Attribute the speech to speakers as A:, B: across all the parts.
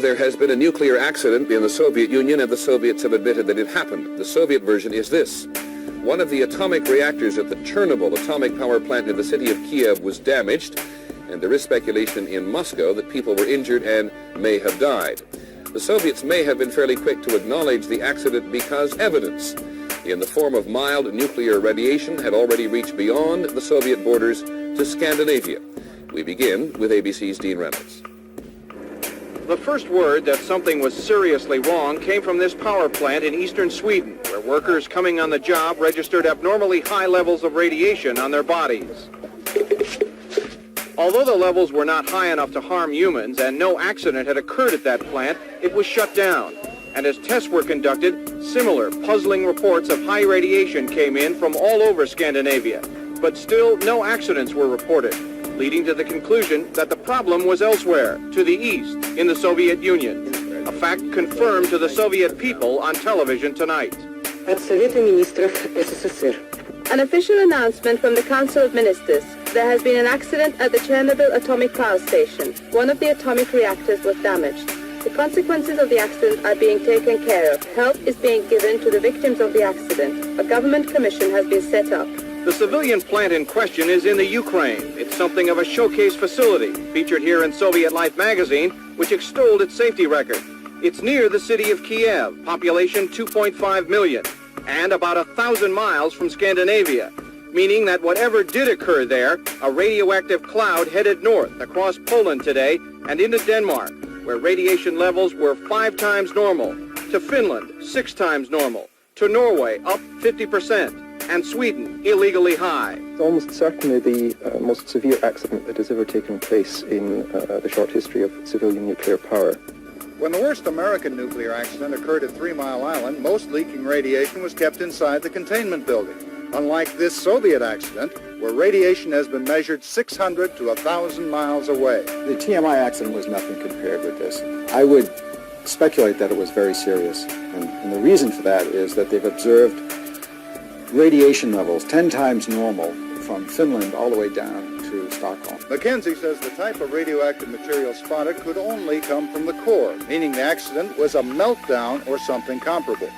A: there has been a nuclear accident in the Soviet Union, and the Soviets have admitted that it happened. The Soviet version is this. One of the atomic reactors at the Chernobyl atomic power plant in the city of Kiev was damaged, and there is speculation in Moscow that people were injured and may have died. The Soviets may have been fairly quick to acknowledge the accident because evidence in the form of mild nuclear radiation had already reached beyond the Soviet borders to Scandinavia. We begin with ABC's Dean Reynolds.
B: The first word that something was seriously wrong came from this power plant in eastern Sweden, where workers coming on the job registered abnormally high levels of radiation on their bodies. Although the levels were not high enough to harm humans and no accident had occurred at that plant, it was shut down. And as tests were conducted, similar puzzling reports of high radiation came in from all over Scandinavia. But still, no accidents were reported, leading to the conclusion that the problem was elsewhere, to the east, in the Soviet Union. A fact confirmed to the Soviet people on television tonight.
C: От Совета министров СССР.
D: An official announcement from the Council of Ministers. There has been an accident at the Chernobyl atomic power station. One of the atomic reactors was damaged. The consequences of the accident are being taken care of. Help is being given to the victims of the accident. A government commission has been set up.
B: The civilian plant in question is in the Ukraine. It's something of a showcase facility, featured here in Soviet Life magazine, which extolled its safety record. It's near the city of Kiev, population 2.5 million, and about 1,000 miles from Scandinavia, meaning that whatever did occur there, a radioactive cloud headed north across Poland today and into Denmark, where radiation levels were 5 times normal, to Finland 6 times normal, to Norway up 50%, and Sweden illegally high.
E: It's almost certainly the most severe accident that has ever taken place in the short history of civilian nuclear power.
F: When the worst American nuclear accident occurred at 3 Mile Island, most leaking radiation was kept inside the containment building. Unlike this Soviet accident, where radiation has been measured 600 to 1,000 miles away.
G: The TMI accident was nothing compared with this. I would speculate that it was very serious. And the reason for that is that they've observed radiation levels 10 times normal from Finland all the way down to Stockholm.
F: McKenzie says the type of radioactive material spotted could only come from the core, meaning the accident was a meltdown or something comparable.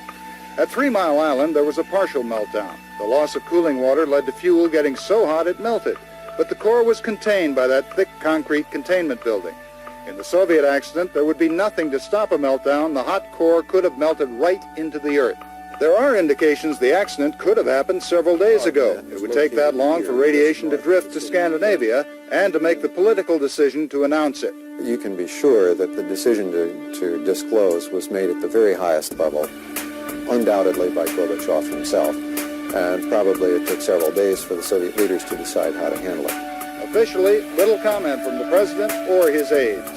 F: At 3 Mile Island, there was a partial meltdown. The loss of cooling water led to fuel getting so hot it melted, but the core was contained by that thick concrete containment building. In the Soviet accident, there would be nothing to stop a meltdown. The hot core could have melted right into the earth. There are indications the accident could have happened several days ago. It would take that long for radiation to drift to Scandinavia and to make the political decision to announce it.
G: You can be sure that the decision to disclose was made at the very highest level, undoubtedly by Gorbachev himself, and probably it took several days for the Soviet leaders to decide how to handle it.
F: Officially, little comment from the president or his aides.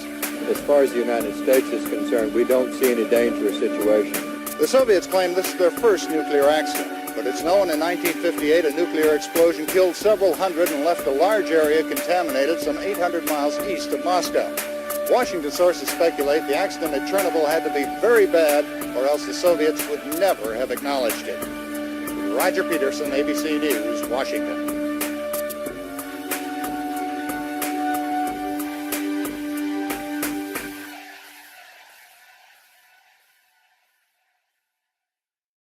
H: As far as the United States is concerned, we don't see any dangerous situation.
F: The Soviets claim this is their first nuclear accident, but it's known in 1958 a nuclear explosion killed several hundred and left a large area contaminated some 800 miles east of Moscow. Washington sources speculate the accident at Chernobyl had to be very bad, or else the Soviets would never have acknowledged it. Roger Peterson, ABC News, Washington.